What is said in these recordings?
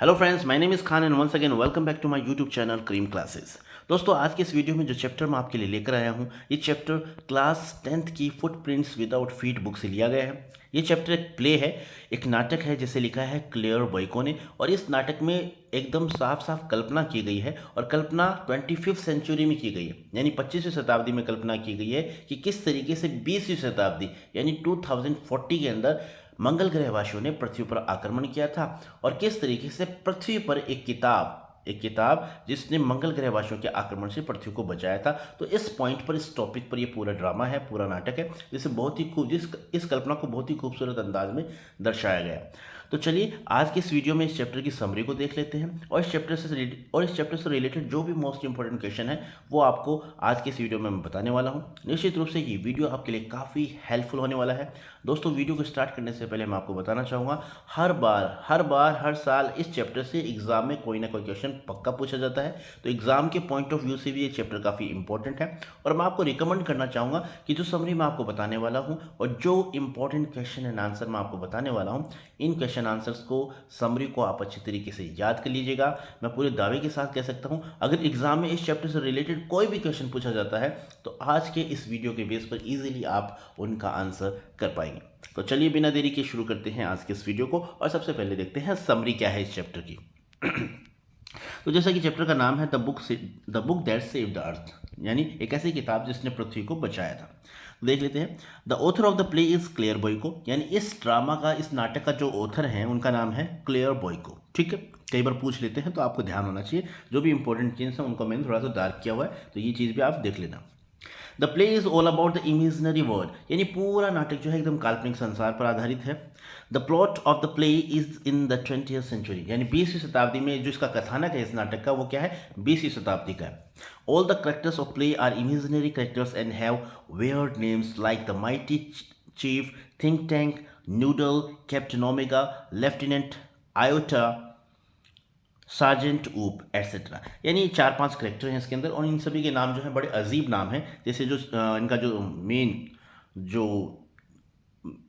Hello friends, my name is Khan and once again welcome back to my YouTube channel cream classes. दोस्तों, आज के इस video में जो चैप्टर मैं आपके लिए लेकर आया हूँ, ये चैप्टर क्लास 10th की फुटप्रिंट्स विदाउट फीट बुक से लिया गया है। ये चैप्टर एक प्ले है, एक नाटक है जिसे लिखा है क्लेयर बोइको ने। और इस नाटक में एकदम साफ साफ कल्पना की गई है, और कल्पना 25th सेंचुरी में की गई है, यानी 25वीं शताब्दी में कल्पना की गई है कि किस तरीके से 20वीं शताब्दी यानी 2040 के अंदर मंगल ग्रहवासियों ने पृथ्वी पर आक्रमण किया था, और किस तरीके से पृथ्वी पर एक किताब जिसने मंगल ग्रहवासियों के आक्रमण से पृथ्वी को बचाया था। तो इस पॉइंट पर, इस टॉपिक पर ये पूरा ड्रामा है, पूरा नाटक है, जिसे बहुत ही इस कल्पना को बहुत ही खूबसूरत अंदाज में दर्शाया गया। तो चलिए आज के इस वीडियो में इस चैप्टर की समरी को देख लेते हैं, और इस चैप्टर से रिलेटेड जो भी मोस्ट इंपॉर्टेंट क्वेश्चन है वो आपको आज के इस वीडियो में मैं बताने वाला हूँ। निश्चित रूप से ये वीडियो आपके लिए काफ़ी हेल्पफुल होने वाला है। दोस्तों, वीडियो को स्टार्ट करने से पहले मैं आपको बताना चाहूँगा, हर साल इस चैप्टर से एग्जाम में कोई ना कोई क्वेश्चन पक्का पूछा जाता है। तो एग्जाम के पॉइंट ऑफ व्यू से भी ये चैप्टर काफ़ी इंपॉर्टेंट है, और मैं आपको रिकमेंड करना चाहूँगा कि जो समरी मैं आपको बताने वाला हूँ और जो इंपॉर्टेंट क्वेश्चन एंड आंसर मैं आपको बताने वाला हूँ, इन क्वेश्चन आंसर्स को, समरी को आप अच्छी तरीके से याद कर लीजिएगा। मैं पूरे दावे के साथ कह सकता हूँ, अगर एग्जाम में इस चैप्टर से रिलेटेड कोई भी क्वेश्चन पूछा जाता है तो आज के इस वीडियो के बेस पर इजीली आप उनका आंसर कर पाएंगे। तो चलिए बिना देरी के शुरू करते हैं आज के इस वीडियो को, और सबसे पहले देखते हैं समरी क्या है इस चैप्टर की। तो जैसा कि चैप्टर का नाम है the book that saved the earth, यानी एक ऐसी किताब जिसने पृथ्वी को बचाया था। देख लेते हैं। The author of the play is Claire Boiko, यानी इस ड्रामा का, इस नाटक का जो ऑथर हैं उनका नाम है क्लेयर बोइको। ठीक है, कई बार पूछ लेते हैं तो आपको ध्यान होना चाहिए, जो भी इंपॉर्टेंट चीज़ है उनको मैंने थोड़ा सा डार्क किया हुआ है, तो ये चीज़ भी आप देख लेना। The play is all about the imaginary world, यानी पूरा नाटक जो है एकदम काल्पनिक संसार पर आधारित है। The plot of the play is in the 20th century, यानी 20वीं शताब्दी में जो इसका कथानक है इस नाटक का, वो क्या है, 20वीं शताब्दी का है। All the characters of play are imaginary characters and have weird names like the mighty chief, think tank, noodle, captain omega, lieutenant iota, sergeant ऊप एट्सेट्रा। यानी 4-5 करेक्टर हैं इसके अंदर, और इन सभी के नाम जो हैं बड़े अजीब नाम हैं। जैसे जो इनका जो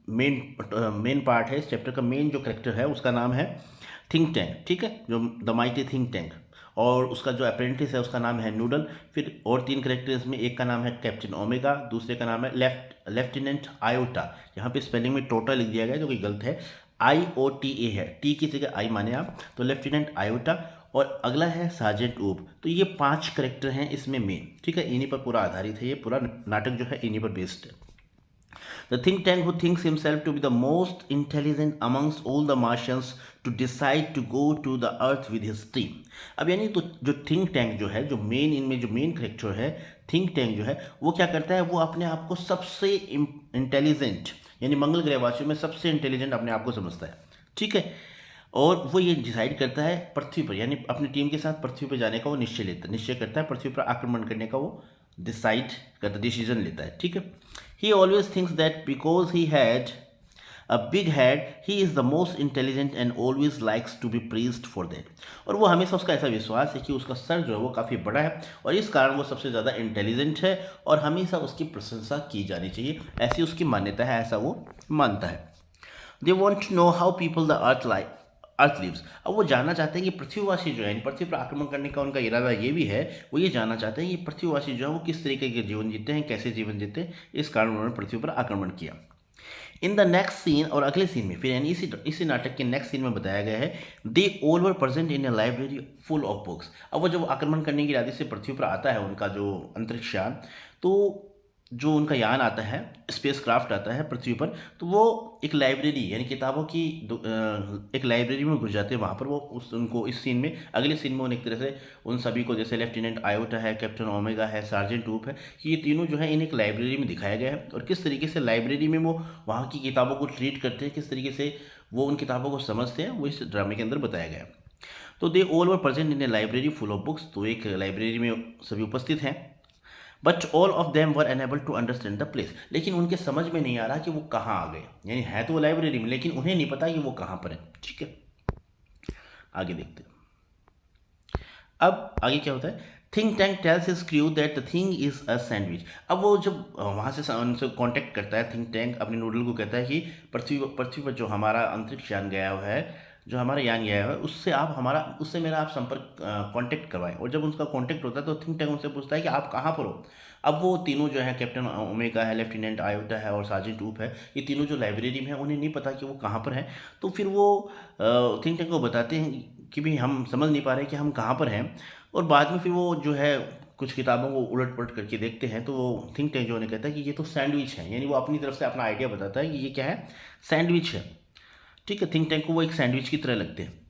मेन पार्ट है इस चैप्टर का, मेन जो करेक्टर है उसका नाम है थिंक टैंक। ठीक है, जो द माइटी थिंक टैंक, और उसका जो अप्रेंटिस है उसका नाम है नूडल। फिर और 3 करेक्टर्स में, एक का नाम है कैप्टन ओमेगा, दूसरे का नाम है लेफ्टिनेंट आयोटा। यहाँ पे स्पेलिंग में टोटल लिख दिया गया जो कि गलत है, IOTA है, टी की जगह आई माने आप, तो लेफ्टिनेंट आयोटा। और अगला है सार्जेंट ऊप। तो ये 5 करेक्टर हैं इसमें मेन। ठीक है, इन्हीं पर पूरा आधारित है, ये पूरा नाटक जो है इन्हीं पर बेस्ड है। The think tank who thinks himself to be the most intelligent amongst all the Martians to decide to go to the Earth with his team. अब यानी तो जो थिंक टैंक जो है, जो मेन करेक्टर है, थिंक टैंक जो है, वो क्या करता है, वो अपने आप को सबसे इंटेलिजेंट, यानी मंगल ग्रहवासियों में सबसे इंटेलिजेंट अपने आप को समझता है। ठीक है, और वो ये डिसाइड करता है पृथ्वी पर, यानी अपनी टीम के साथ पृथ्वी पर जाने का वो निश्चय करता है, पृथ्वी पर आक्रमण करने का वो डिसीजन लेता है। ठीक है, he always thinks that because he had a big head he is the most intelligent and always likes to be praised for that। और वो हमेशा, उसका ऐसा विश्वास है कि उसका सर जो है वो काफ़ी बड़ा है, और इस कारण वो सबसे ज़्यादा इंटेलिजेंट है, और हमेशा उसकी प्रशंसा की जानी चाहिए, ऐसी उसकी मान्यता है, ऐसा वो मानता है। They want to know how people the earth lives. अब वो जानना चाहते हैं कि पृथ्वीवासी जो है, पृथ्वी पर आक्रमण करने का उनका इरादा ये भी है, वो ये जानना चाहते हैं कि पृथ्वीवासी जो है वो किस तरीके के जीवन जीते हैं, कैसे जीवन जीते हैं, इस कारण उन्होंने पृथ्वी पर आक्रमण किया। इन द नेक्स्ट सीन, और अगले सीन में फिर, यानी इसी नाटक के नेक्स्ट सीन में बताया गया है, दे all were present in a library full of books. अब वो जब आक्रमण करने के इरादे से पृथ्वी पर आता है, उनका जो अंतरिक्ष यान, तो जो उनका यान आता है, स्पेस क्राफ्ट आता है पृथ्वी पर, तो वो एक लाइब्रेरी, यानी किताबों की एक लाइब्रेरी में घुस जाते हैं। वहाँ पर वो उनको इस सीन में, अगले सीन में, एक तरह से उन सभी को, जैसे लेफ्टिनेंट आयोटा है, कैप्टन ओमेगा है, सार्जेंट ऊप है, कि ये तीनों जो है इन एक लाइब्रेरी में दिखाया गया है, और किस तरीके से लाइब्रेरी में वो वहाँ की किताबों को ट्रीट करते हैं, किस तरीके से वो उन किताबों को समझते हैं, वो इस ड्रामे के अंदर बताया गया है। तो they all were present in a library full of books, तो एक लाइब्रेरी में सभी उपस्थित हैं। But all of them were unable to understand the place, लेकिन उनके समझ में नहीं आ रहा कि वो कहाँ आ गए, यानी है तो वो लाइब्रेरी में, लेकिन उन्हें नहीं पता कि वो कहाँ पर है। ठीक है, आगे देखते हैं। अब आगे क्या होता है, think tank tales his crew that the thing is a sandwich. अब वो जब वहाँ से उनसे कांटेक्ट करता है, थिंक टैंक अपने नूडल को कहता है कि पृथ्वी पर जो हमारा अंतरिक्ष यान गया हुआ है, जो हमारा यान गया है उससे मेरा आप संपर्क कांटेक्ट करवाएं। और जब उसका कांटेक्ट होता है तो थिंक टैंक उनसे पूछता है कि आप कहाँ पर हो। अब वो तीनों जो है, कैप्टन ओमेगा है, लेफ्टिनेंट आयोटा है और सार्जेंट ऊप है, ये तीनों जो लाइब्रेरी में है उन्हें नहीं पता कि वो कहाँ पर हैं। तो फिर वो थिंक टैंक को बताते हैं कि भाई हम समझ नहीं पा रहे कि हम कहाँ पर हैं। और बाद में फिर वो जो है कुछ किताबों को उलट पलट करके देखते हैं तो वो थिंक टैंक जो उन्हें कहता है कि ये तो सैंडविच है, यानी वो अपनी तरफ से अपना आइडिया बताता है कि ये क्या है, सैंडविच है। ठीक है, थिंक टैंक को वो एक सैंडविच की तरह लगते हैं।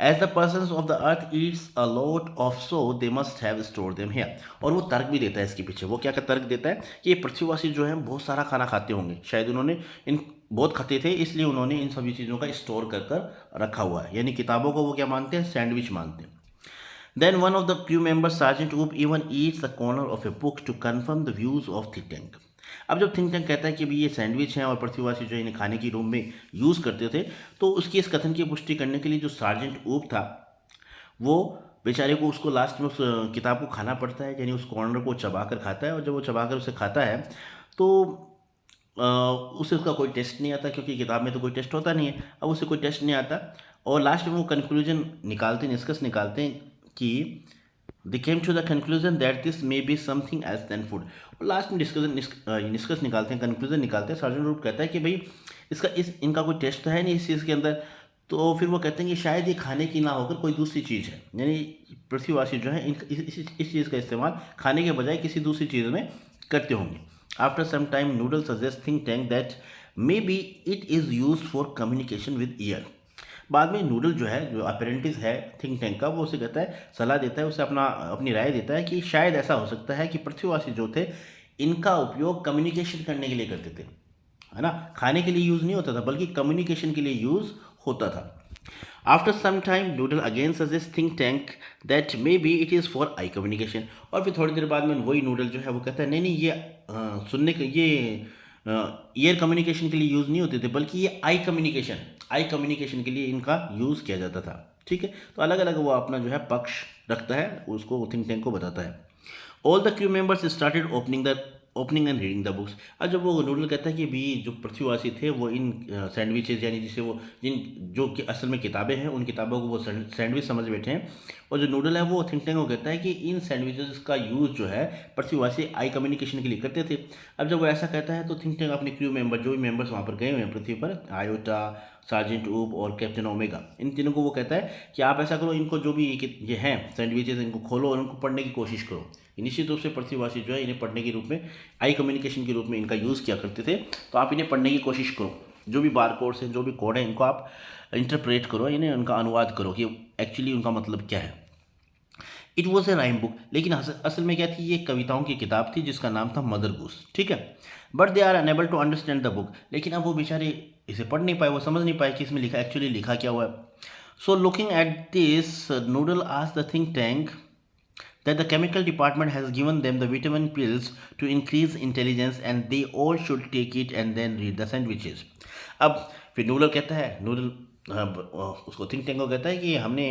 As the person of the earth eats a lot of so they must have store them here. और वो तर्क भी देता है इसके पीछे। वो क्या तर्क देता है कि ये पृथ्वीवासी जो है बहुत सारा खाना खाते होंगे, शायद उन्होंने इन बहुत खाते थे इसलिए उन्होंने इन सभी चीज़ों का स्टोर कर कर रखा हुआ है। यानी किताबों को वो क्या मानते हैं, सैंडविच मानते हैं। Then one of the crew members, Sergeant Oop, even eats the corner of a book to confirm the views of think tank. अब जब थिंक टैंक कहता है कि भाई ये सैंडविच हैं और पृथ्वीवासी जो इन्हें खाने की रूम में यूज़ करते थे, तो उसकी इस कथन की पुष्टि करने के लिए जो सार्जेंट ऊप था वो बेचारे को उसको लास्ट में उस किताब को खाना पड़ता है, यानी उस कॉर्नर को चबा कर खाता है। और जब वो चबा कर उसे खाता है तो उसे उसका कोई टेस्ट नहीं आता, क्योंकि किताब में तो कोई टेस्ट होता नहीं है। अब उसे कोई टेस्ट नहीं आता और लास्ट में वो कंक्लूजन निकालते, निष्कर्ष निकालते हैं कि they came to the conclusion that this may be something else than food. और लास्ट में निष्कर्ष निकालते हैं, कंक्लूजन निकालते हैं। सर्जन रूप कहता है कि भाई इनका कोई टेस्ट तो है नहीं इस चीज़ के अंदर। तो फिर वो कहते हैं कि शायद ये खाने की ना होकर कोई दूसरी चीज़ है, यानी पृथ्वीवासी जो है इस चीज़ का इस्तेमाल खाने के बजाय किसी दूसरी चीज़ में करते होंगे। After some time Noodle suggest think tank that maybe it is use for communication with ear. बाद में नूडल जो है, जो अप्रेंटिस है थिंक टैंक का, वो उसे कहता है, सलाह देता है, उसे अपनी राय देता है कि शायद ऐसा हो सकता है कि पृथ्वीवासी जो थे इनका उपयोग कम्युनिकेशन करने के लिए करते थे, है ना। खाने के लिए यूज़ नहीं होता था बल्कि कम्युनिकेशन के लिए यूज़ होता था। After some time Noodle again suggest think tank that maybe it is for eye communication. और फिर थोड़ी देर बाद में वही नूडल जो है वो कहता है नहीं नहीं, ये सुनने के ये ईयर कम्युनिकेशन के लिए यूज़ नहीं होते थे बल्कि ये आई कम्युनिकेशन के लिए इनका यूज़ किया जाता था। ठीक है, तो अलग अलग वो अपना जो है पक्ष रखता है, उसको थिंक टैंक को बताता है। All the crew members started opening and reading the books. अब जब वो नूडल कहता है कि भी जो पृथ्वीवासी थे वो इन सैंडविचेज, यानी जिसे वो जो कि असल में किताबें हैं, उन किताबों को वो सैंडविच समझ बैठे हैं। और जो नूडल है वो थिंक टैंक को कहता है कि इन सैंडविचेस का यूज़ जो है पृथ्वीवासी आई कम्युनिकेशन के लिए करते थे। अब जब वो ऐसा कहता है तो थिंक टैंक अपने क्रू मेंबर, जो भी मेंबर्स वहाँ पर गए हुए हैं पृथ्वी पर, आयोटा, सार्जेंट ऊप और कैप्टन ओमेगा, इन तीनों को वो कहता है कि आप ऐसा करो, इनको जो भी ये हैं सैंडविचेस, इनको खोलो और उनको पढ़ने की कोशिश करो। निश्चित रूप से पृथ्वीवासी जो है इन्हें पढ़ने के रूप में, आई कम्युनिकेशन के रूप में इनका यूज़ किया करते थे। तो आप इन्हें पढ़ने की कोशिश करो, जो भी बार कोड्स हैं, जो भी कोड है, इनको आप इंटरप्रेट करो, इन्हें उनका अनुवाद करो कि एक्चुअली उनका मतलब क्या है। It was a rhyme book, लेकिन असल में क्या थी, ये कविताओं की किताब थी जिसका नाम था मदर गूस। ठीक है, but they are unable to understand the book. लेकिन अब वो बेचारे इसे पढ़ नहीं पाए, वो समझ नहीं पाए कि इसमें एक्चुअली लिखा क्या हुआ है। So looking at this noodle asked the think tank that the chemical department has given them the vitamin pills to increase intelligence and they all should take it and then read the sandwiches. अब फिर noodle कहता है, उसको think tank को कहता है कि हमने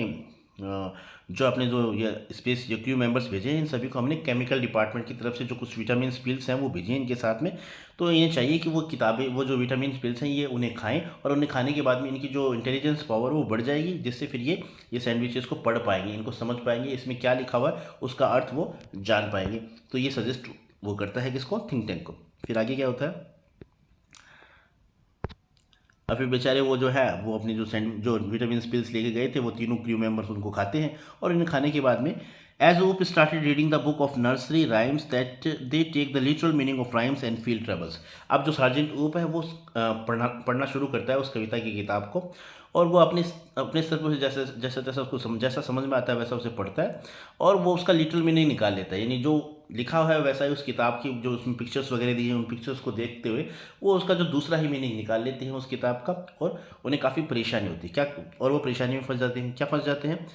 जो अपने जो ये स्पेस जो क्रू मेंबर्स भेजे हैं, इन सभी को हमने केमिकल डिपार्टमेंट की तरफ से जो कुछ विटामिन पिल्स हैं वो भेजे हैं इनके साथ में। तो इन्हें चाहिए कि वो किताबें, वो जो विटामिन पिल्स हैं ये उन्हें खाएं और उन्हें खाने के बाद में इनकी जो इंटेलिजेंस पावर वो बढ़ जाएगी, जिससे फिर ये सैंडविचेस को पढ़ पाएंगे, इनको समझ पाएंगे, इसमें क्या लिखा हुआ है उसका अर्थ वो जान पाएंगे। तो ये सजेस्ट वो करता है किसको, थिंक टैंक को। फिर आगे क्या होता है, और फिर बेचारे वो जो है वो अपनी जो विटामिन पिल्स लेके गए थे वो तीनों क्रू मेंबर्स उनको खाते हैं। और इन्हें खाने के बाद में as Oop started reading the book of nursery rhymes that they take the literal meaning of rhymes and feel troubles. अब जो सार्जेंट ऊप है वो पढ़ना शुरू करता है उस कविता की किताब को, और वो अपने स्तर पर जैसा उसको जैसा समझ में आता है वैसा उसे पढ़ता है और वो उसका लिटरल मीनिंग निकाल लेता है। यानी जो लिखा हुआ है वैसा ही उस किताब की जो उसमें पिक्चर्स वगैरह दी हैं, उन पिक्चर्स को देखते हुए वो उसका जो दूसरा ही मीनिंग निकाल लेते हैं उस किताब का, और उन्हें काफ़ी परेशानी होती है। क्या, और वो परेशानी में फंस जाते हैं। क्या फंस जाते हैं,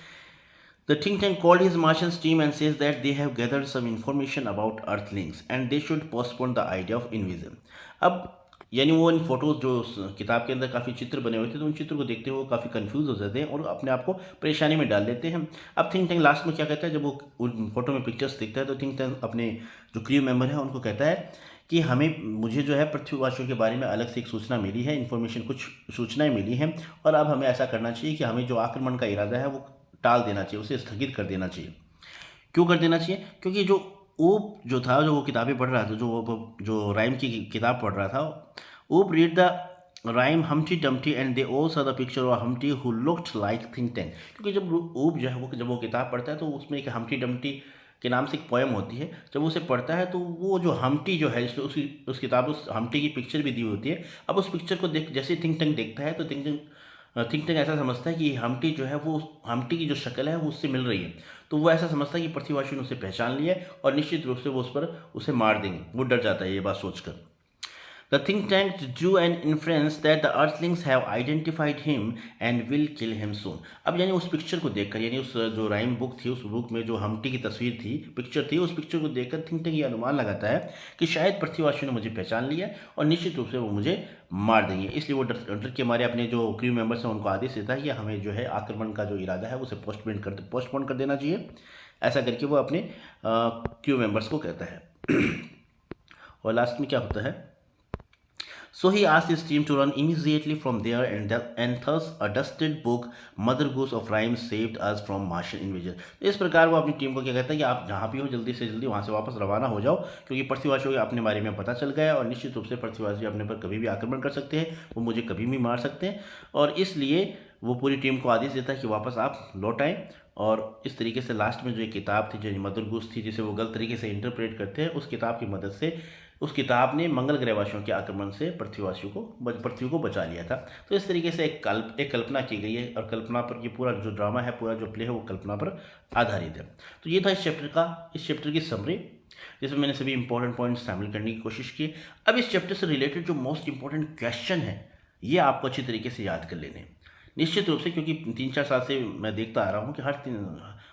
the think tank called his Martians team and says that they have gathered some information about Earthlings and they should postpone the idea of invasion. अब यानी वो इन फोटोज जो उस किताब के अंदर काफ़ी चित्र बने हुए थे, तो उन चित्र को देखते हुए वो काफ़ी कंफ्यूज हो जाते हैं और अपने आप को परेशानी में डाल देते हैं। अब थिंक टैंक लास्ट में क्या कहता है, जब वो उन फोटो में पिक्चर्स देखता है तो थिंक टैंक अपने जो क्रू मेंबर है उनको कहता है कि मुझे जो है पृथ्वीवासियों के बारे में अलग से एक सूचना मिली है, इन्फॉर्मेशन, कुछ सूचनाएं मिली हैं, और अब हमें ऐसा करना चाहिए कि हमें जो आक्रमण का इरादा है वो टाल देना चाहिए, उसे स्थगित कर देना चाहिए। क्यों कर देना चाहिए? क्योंकि जो ऊप जो था, जो वो किताबें पढ़ रहा था, जो राइम की किताब पढ़ रहा था, ऊप read the rhyme Humpty Dumpty and they all saw the picture of Humpty who looked like think tank. क्योंकि जब ऊप जो है वो जब वो किताब पढ़ता है तो उसमें एक हम्टी डम्टी के नाम से एक पोएम होती है। जब उसे पढ़ता है तो वो जो हम्टी जो है, इसमें उस किताब उस हम्टी की पिक्चर भी दी होती है। अब उस पिक्चर को देख जैसे थिंक टैंक देखता है तो थिंक टैंक ऐसा समझता है कि हम्टी जो है वो हम्टी की जो शक्ल है वो उससे मिल रही है। तो वो ऐसा समझता है कि पृथ्वीवासियों ने उसे पहचान लिया है और निश्चित रूप से वो उसे मार देंगे। वो डर जाता है ये बात सोचकर। The think tank drew an inference that the Earthlings have identified him and will kill him soon. अब यानी उस पिक्चर को देखकर, यानी उस जो राइम बुक थी, उस बुक में जो हम्टी की तस्वीर थी, पिक्चर थी, उस पिक्चर को देखकर थिंक टैंक ये अनुमान लगाता है कि शायद पृथ्वीवासियों ने मुझे पहचान लिया और निश्चित रूप से वो मुझे मार देंगे। इसलिए वो डर के मारे अपने जो क्रू मेंबर्स हैं उनको आदेश देता है कि हमें जो है आक्रमण का जो इरादा है उसे पोस्टपोन कर देना चाहिए। ऐसा करके वो अपने क्रू मेंबर्स को कहता है। और लास्ट में क्या होता है? So he asked his team to run immediately from there, and thus a dusted book, Mother Goose of Rhymes, saved us from Martian invasion. तो इस प्रकार वो अपनी टीम को क्या कहता है कि आप जहाँ भी हो जल्दी से जल्दी वहाँ से वापस रवाना हो जाओ, क्योंकि पृथ्वीवासियों को अपने बारे में पता चल गया है और निश्चित रूप से पृथ्वीवासी अपने पर कभी भी आक्रमण कर सकते हैं, वो मुझे कभी भी मार सकते हैं। और इसलिए वो पूरी टीम को आदेश देता है कि वापस आप लौट आएँ। और इस तरीके से लास्ट में जो एक किताब थी, जो मदर गूस थी, जिसे वो गलत तरीके से इंटरप्रेट करते हैं, उस किताब की मदद से उस किताब ने मंगल ग्रहवासियों के आक्रमण से पृथ्वी को बचा लिया था। तो इस तरीके से एक कल्पना की गई है, और कल्पना पर ये पूरा जो ड्रामा है, पूरा जो प्ले है, वो कल्पना पर आधारित है। तो ये था इस चैप्टर की समरी, जिसमें मैंने सभी इंपॉर्टेंट पॉइंट्स शामिल करने की कोशिश की। अब इस चैप्टर से रिलेटेड जो मोस्ट इंपॉर्टेंट क्वेश्चन है, ये आपको अच्छी तरीके से याद कर लेने हैं निश्चित रूप से, क्योंकि 3-4 साल से मैं देखता आ रहा हूँ कि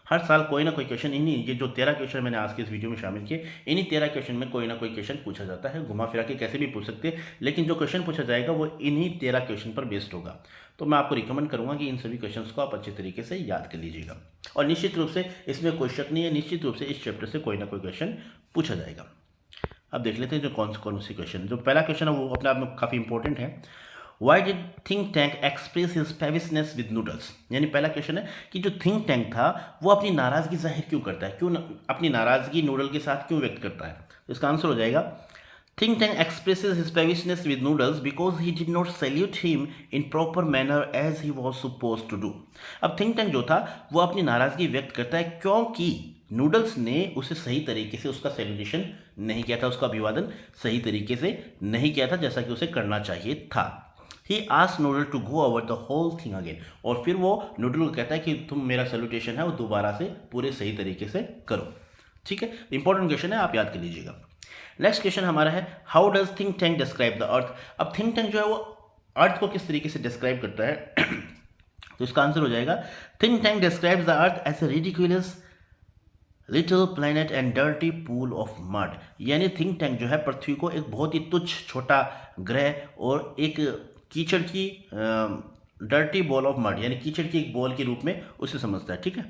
हर साल कोई ना कोई क्वेश्चन, इन्हीं ये जो 13 क्वेश्चन मैंने आज के इस वीडियो में शामिल किए, इन्हीं 13 क्वेश्चन में कोई ना कोई क्वेश्चन पूछा जाता है। घुमा फिरा के कैसे भी पूछ सकते हैं, लेकिन जो क्वेश्चन पूछा जाएगा वो इन्हीं 13 क्वेश्चन पर बेस्ड होगा। तो मैं आपको रिकमेंड करूँगा कि इन सभी क्वेश्चन को आप अच्छे तरीके से याद कर लीजिएगा। और निश्चित रूप से इसमें कोई शक नहीं है, निश्चित रूप से इस चैप्टर से कोई ना कोई क्वेश्चन पूछा जाएगा। अब देख लेते हैं जो कौन सी क्वेश्चन। जो पहला क्वेश्चन है वो अपने आप में काफ़ी इंपॉर्टेंट है। Why did think tank express his peevishness with noodles? यानी पहला क्वेश्चन है कि जो थिंक टैंक था वो अपनी नाराज़गी जाहिर क्यों करता है, अपनी नाराज़गी नूडल के साथ क्यों व्यक्त करता है? तो इसका आंसर हो जाएगा, think tank expresses his peevishness with noodles because he did not salute him in proper manner as he was supposed to do. अब थिंक टैंक जो था वो अपनी नाराज़गी व्यक्त करता है क्योंकि नूडल्स ने उसे सही तरीके से उसका सैल्यूटेशन नहीं किया था, उसका अभिवादन सही तरीके से नहीं किया था जैसा कि उसे करना चाहिए था। He asked Noodle to go over the whole thing again. और फिर वो नूडल को कहता है कि तुम मेरा सैल्यूटेशन है वो दोबारा से पूरे सही तरीके से करो। ठीक है, इंपॉर्टेंट क्वेश्चन है, आप याद कर लीजिएगा। नेक्स्ट क्वेश्चन हमारा है, how does think tank describe the earth? अब थिंक टैंक जो है वो अर्थ को किस तरीके से डिस्क्राइब करता है? तो इसका आंसर हो जाएगा, think tank describes the earth as a ridiculous little planet and dirty pool of mud. यानी थिंक टैंक जो है पृथ्वी को एक बहुत ही तुच्छ छोटा ग्रह और एक कीचड़ की डर्टी बॉल ऑफ मड, यानी कीचड़ की एक बॉल के रूप में उसे समझता है। ठीक है,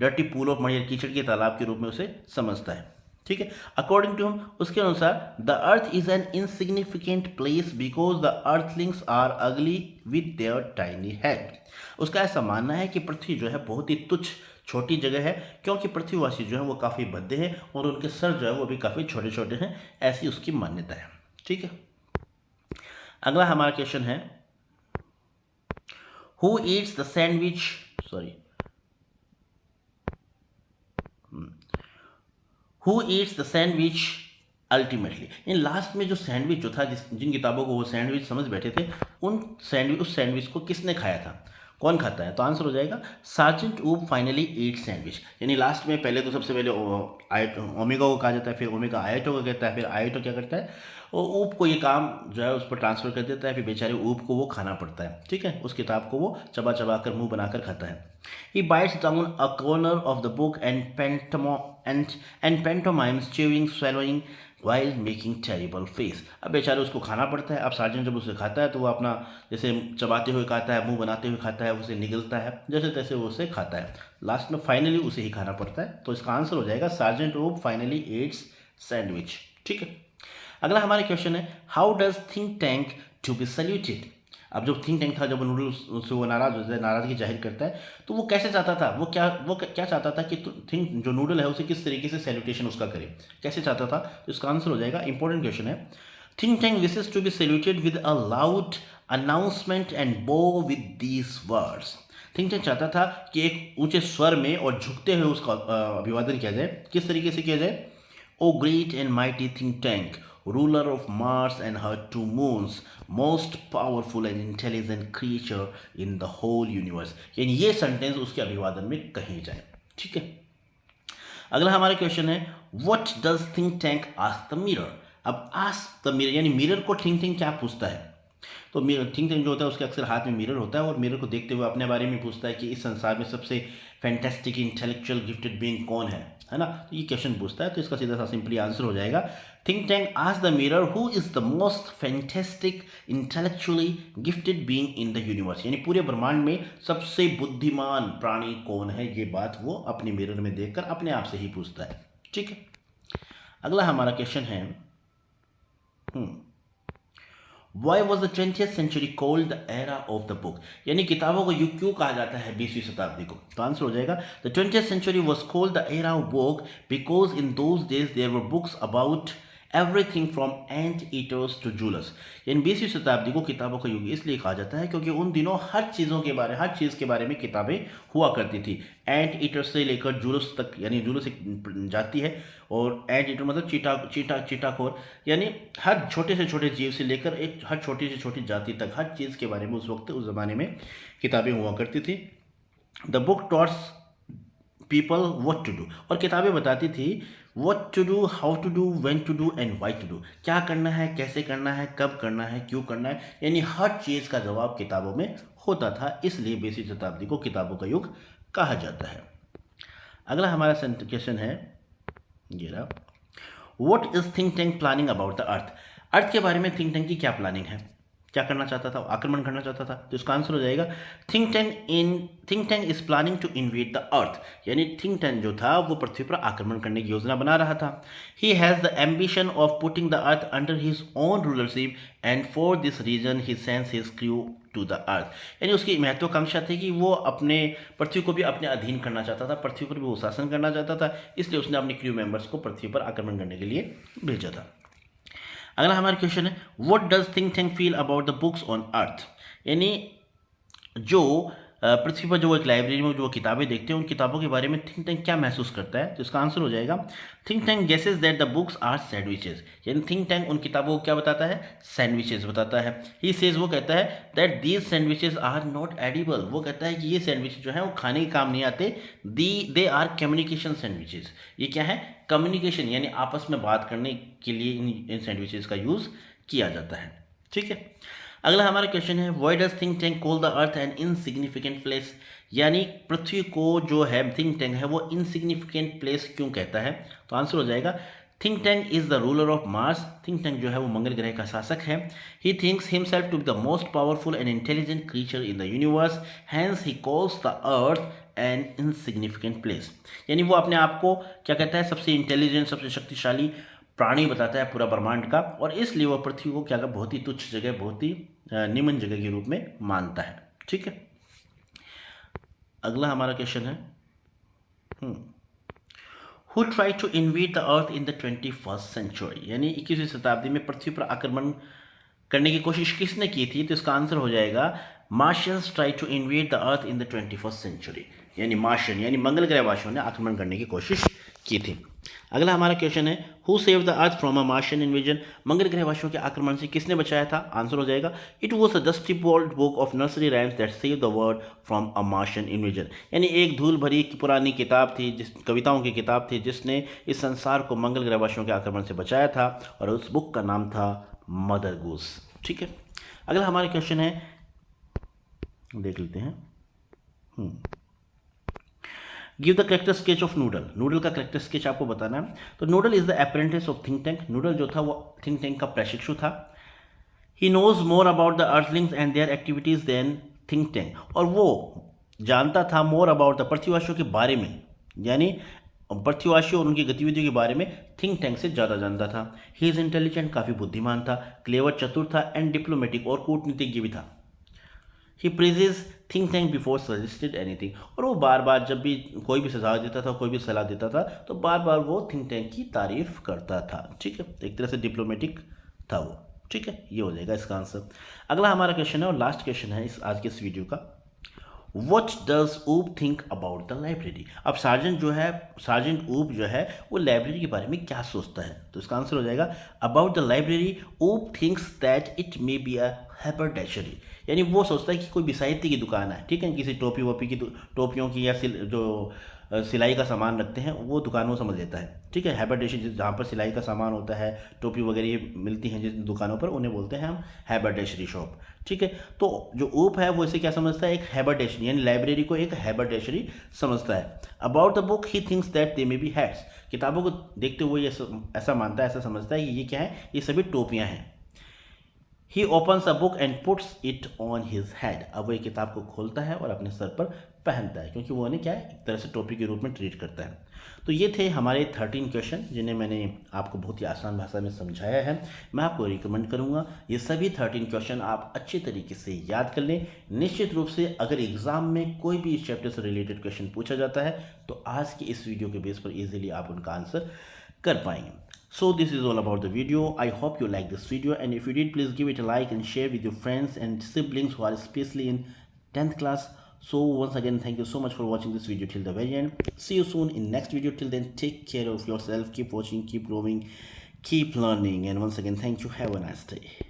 डर्टी पूल ऑफ मड या कीचड़ के तालाब के रूप में उसे समझता है। ठीक है, अकॉर्डिंग टू हम, उसके अनुसार the earth is an insignificant place because the earthlings are ugly with their tiny head. उसका ऐसा मानना है कि पृथ्वी जो है बहुत ही तुच्छ छोटी जगह है, क्योंकि पृथ्वीवासी जो है वो काफ़ी भद्दे हैं और उनके सर जो है वो भी काफ़ी छोटे छोटे हैं, ऐसी उसकी मान्यता है। ठीक है, अगला हमारा क्वेश्चन है, who eats the sandwich, who eats the sandwich ultimately. In last में जो सैंडविच जो था, जिन किताबों को वो सैंडविच समझ बैठे थे, उस सैंडविच को किसने खाया था, कौन खाता है? तो आंसर हो जाएगा, सार्जेंट ऊप फाइनली ईट सैंडविच। यानी लास्ट में पहले तो सबसे पहले ओमेगा को कहा जाता है, फिर ओमेगा आयटो को कहता है, फिर आयटो क्या करता है, और ऊप को ये काम जो है उस पर ट्रांसफ़र कर देता है, फिर बेचारे ऊप को वो खाना पड़ता है। ठीक है, उस किताब को वो चबा चबा कर मुँह बनाकर खाता है। He bites down a corner of the book and pantomimes chewing swallowing while making terrible face. अब बेचारे उसको खाना पड़ता है। अब सार्जेंट जब उसे खाता है तो वो अपना जैसे चबाते हुए खाता है, मुंह बनाते हुए खाता है, उसे निगलता है, जैसे तैसे वो उसे खाता है। लास्ट में फाइनली उसे ही खाना पड़ता है। तो इसका आंसर हो जाएगा, सार्जेंट ऊप फाइनली एट्स सैंडविच। ठीक है, अगला हमारा क्वेश्चन है, how does think tank to be saluted. अब जो थिंक टैंक था, जब नूडल से वो नाराज होता है, नाराजगी जाहिर करता है, तो वो कैसे चाहता था, वो क्या चाहता था कि थिंक जो नूडल है उसे किस तरीके से सैल्यूटेशन उसका करे, कैसे चाहता था। तो इसका आंसर हो जाएगा, इंपॉर्टेंट क्वेश्चन है, think tank wishes to be saluted with a loud announcement and bow with these words. Think tank चाहता था कि एक ऊंचे स्वर में और झुकते हुए उसका अभिवादन किया जाए। किस तरीके से किया जाए, O great and mighty think tank, ruler of Mars and her two moons, most powerful and intelligent creature in the whole universe। यानी ये सेंटेंस उसके अभिवादन में कही जाए। ठीक है, अगला हमारा क्वेश्चन है, what does think tank ask the mirror. अब आस्क द मिरर यानी मिरर को थिंक टैंक क्या पूछता है। तो थिंक टैंक जो होता है उसके अक्सर हाथ में मिरर होता है और मिरर को देखते हुए अपने बारे में पूछता है कि इस संसार में सबसे फैंटेस्टिक इंटेलेक्चुअल गिफ्टेड बीइंग कौन है ना। तो ये क्वेश्चन पूछता है, तो इसका सीधा सा सिंपली आंसर हो जाएगा, think tank ask the mirror who is the most fantastic intellectually gifted being in the universe. यानी पूरे ब्रह्मांड में सबसे बुद्धिमान प्राणी कौन है, ये बात वो अपने मिरर में देखकर अपने आप से ही पूछता है। ठीक है, अगला हमारा क्वेश्चन है, Why was the 20th century called the era of the book। यानी किताबों का युग क्यों कहा जाता है 20वीं शताब्दी को। तो आंसर हो जाएगा, the 20th century was called the era of book because in those days there were books about everything from ant eaters to jewelers। यानी 20वीं शताब्दी को किताबों का युग इसलिए कहा जाता है क्योंकि उन दिनों हर चीज़ के बारे में किताबें हुआ करती थी। एंट ईटर्स से लेकर जूलस तक, यानी जूलस एक जाति है और एंट ईटर मतलब चीटाखोर, यानी हर छोटे से छोटे जीव से लेकर एक हर छोटी से छोटी जाति तक हर चीज़ के बारे में उस ज़माने में किताबें हुआ करती थी। The book taught people what to do, और किताबें बताती थी what to do, how to do, when to do and why to do. क्या करना है, कैसे करना है, कब करना है, क्यों करना है, यानी हर चीज़ का जवाब किताबों में होता था। इसलिए 20वीं शताब्दी को किताबों का युग कहा जाता है। अगला हमारा क्वेश्चन है ये रहा, what is think tank planning about the earth. Earth के बारे में थिंक टैंक की क्या प्लानिंग है, क्या करना चाहता था, आक्रमण करना चाहता था। तो इसका आंसर हो जाएगा, think tank is planning to invade the earth. यानी थिंक टैंक जो था वो पृथ्वी पर आक्रमण करने की योजना बना रहा था। He has the ambition of putting the earth under his own rulership and for this reason he sends his crew to the earth. यानी उसकी महत्वाकांक्षा थी कि वो अपने पृथ्वी को भी अपने अधीन करना चाहता था, पृथ्वी पर भी वो शासन करना चाहता था, इसलिए उसने अपने क्रू मेंबर्स को पृथ्वी पर आक्रमण करने के लिए भेजा था। अगला हमारा क्वेश्चन है, what does think tank feel about the books on earth. यानी जो पृथ्वी पर जो एक लाइब्रेरी में जो किताबें देखते हैं उन किताबों के बारे में थिंक टैंक क्या महसूस करता है। तो इसका आंसर हो जाएगा, think tank guesses that the books are sandwiches. यानी थिंक टैंक उन किताबों को क्या बताता है, सैंडविचेस बताता है। ही सेज, वो कहता है that these sandwiches are not edible. वो कहता है कि ये सैंडविच जो है वो खाने के काम नहीं आते। They are communication sandwiches. ये क्या है, कम्युनिकेशन, यानी आपस में बात करने के लिए इन सैंडविचेस का यूज़ किया जाता है। ठीक है, अगला हमारा क्वेश्चन है, why does think tank call the earth an insignificant place. यानी पृथ्वी को जो है थिंक टैंक है वो इनसिग्निफिकेंट प्लेस क्यों कहता है। तो आंसर हो जाएगा, think tank is the ruler of Mars. Think tank जो है वो मंगल ग्रह का शासक है। He thinks himself to be the most powerful and intelligent creature in the universe, hence he calls the earth an insignificant place. यानी वो अपने आप को क्या कहता है, सबसे इंटेलिजेंट, सबसे शक्तिशाली प्राणी बताता है पूरा ब्रह्मांड का, और इसलिए वह पृथ्वी को क्या बहुत ही तुच्छ जगह, बहुत ही निम्न जगह के रूप में मानता है। ठीक है, अगला हमारा क्वेश्चन है, who try to invade the earth in the 21st century. यानी 21वीं शताब्दी में पृथ्वी पर आक्रमण करने की कोशिश किसने की थी। तो इसका आंसर हो जाएगा, Martians try to invade the earth in the 21st century. यानी मार्शियन यानी मंगल ग्रहवासियों ने आक्रमण करने की कोशिश की थी। अगला हमारा क्वेश्चन है, who save the earth from a Martian invasion. मंगल ग्रहवासियों के आक्रमण से किसने बचाया था। आंसर हो जाएगा, it was a dusty bold book of nursery rhymes that save the world from a Martian invasion. यानी एक धूल भरी पुरानी किताब थी, जिस कविताओं की किताब थी, जिसने इस संसार को मंगल ग्रहवासियों के आक्रमण से बचाया था, और उस बुक का नाम था मदर गूस। ठीक है, अगला हमारा क्वेश्चन है, देख लेते हैं, give the character sketch of Noodle. Noodle का करेक्टर स्केच आपको बताना है। तो Noodle is the apprentice of think tank. Noodle जो था वो थिंक टैंक का प्रशिक्षु था। He knows more about the earthlings and their activities than think tank. और वो जानता था मोर अबाउट द पृथ्वीवासियों के बारे में, यानी पृथ्वीवासी और उनकी गतिविधियों के बारे में थिंक टैंक से ज़्यादा जानता था। ही इज़ इंटेलिजेंट, काफ़ी बुद्धिमान था, क्लेवर चतुर था, एंड डिप्लोमेटिक और कूटनीतिज्ञ भी था। He praises think tank before suggested anything, और वो बार बार जब भी कोई भी सुझाव देता था, कोई भी सलाह देता था, तो बार बार वो थिंक टैंक की तारीफ करता था। ठीक है, एक तरह से डिप्लोमेटिक था वो। ठीक है, ये हो जाएगा इसका आंसर। अगला हमारा क्वेश्चन है और लास्ट क्वेश्चन है आज के इस वीडियो का। वट डज ऊब थिंक अबाउट द लाइब्रेरी। अब सार्जेंट ऊब जो है वो लाइब्रेरी के बारे में क्या सोचता है, तो इसका आंसर हो जाएगा about the library Oop thinks that it may be a haberdashery. यानी वो सोचता है कि कोई भी साहित्य की दुकान है, ठीक है, किसी टोपी वोपी की टोपियों की या जो सिलाई का सामान रखते हैं वो दुकानों समझ लेता है। ठीक है, हैबरडेशरी जहाँ पर सिलाई का सामान होता है, टोपी वगैरह ये मिलती हैं जिन दुकानों पर, उन्हें बोलते हैं हम हैबरडेशरी शॉप। ठीक है, तो जो ऊप है वो इसे क्या समझता है, एक हैबरडेशरी, यानी लाइब्रेरी को एक हैबरडेशरी समझता है। About the book he thinks that they may be hats. किताबों को देखते हुए ये ऐसा मानता है, ऐसा समझता है कि ये क्या है, ये सभी टोपियाँ हैं। He opens a book and puts it on his head. अब वो एक किताब को खोलता है और अपने सर पर पहनता है, क्योंकि वो उन्हें क्या है, एक तरह से टोपी के रूप में ट्रीट करता है। तो ये थे हमारे 13 क्वेश्चन जिन्हें मैंने आपको बहुत ही आसान भाषा में समझाया है। मैं आपको रिकमेंड करूँगा ये सभी 13 क्वेश्चन आप अच्छे तरीके से याद कर लें। निश्चित रूप से अगर एग्ज़ाम में कोई भी इस चैप्टर से रिलेटेड क्वेश्चन पूछा जाता है तो आज की इस वीडियो के बेस पर ईजिली आप उनका आंसर कर पाएंगे। So this is all about the video. I hope you like this video, and if you did, please give it a like and share with your friends and siblings who are especially in 10th class. So once again, thank you so much for watching this video till the very end. See you soon in next video. Till then, take care of yourself, keep watching, keep growing, keep learning, and once again, thank you. Have a nice day.